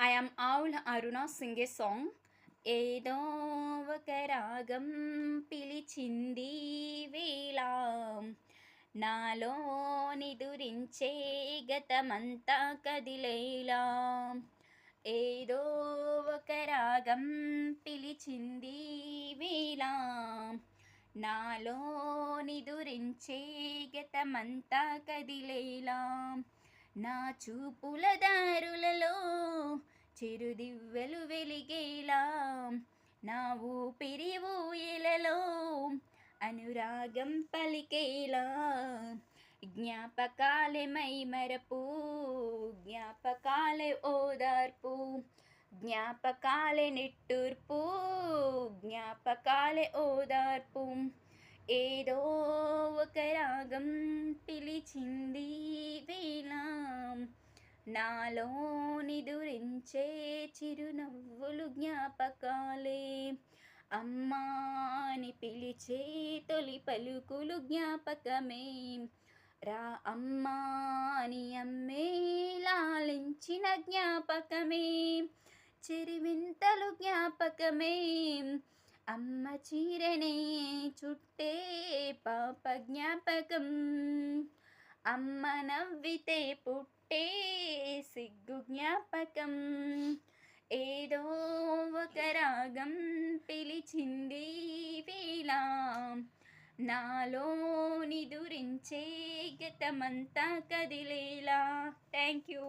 I am Aul Aruna sing a song. ఏదో ఒక రాగం పిలిచింది వేళ నాలో నిదురించే గతమంతా కదిలేలా ఏదో ఒక రాగం పిలిచింది వేళ నాలో నిదురించే గతమంతా కదిలేలా నా చూపుల దారులలో చిరుదివ్వెలు వెలిగేలా నా ఊపిరి ఊయలలో అనురాగం పలికేలా జ్ఞాపకాలే మైమరపు జ్ఞాపకాలే ఓదార్పు జ్ఞాపకాలే నిట్టూర్పు జ్ఞాపకాలే ఓదార్పు ఏదో ఒక రాగం పిలిచింది వేళ నాలో నిదురించే చిరునవ్వులు జ్ఞాపకాలే అమ్మా అని పిలిచే తొలి పలుకులు జ్ఞాపకమే రా అమ్మా అని అమ్మే లాలించిన జ్ఞాపకమే చిరివింతలు జ్ఞాపకమే అమ్మ చీరనే చుట్టే పాప జ్ఞాపకం అమ్మ నవ్వితే పుట్టే సిగ్గు జ్ఞాపకం ఏదో ఒక రాగం పిలిచింది వేళ నాలో నిదురించే గతమంతా కదిలేలా. Thank you.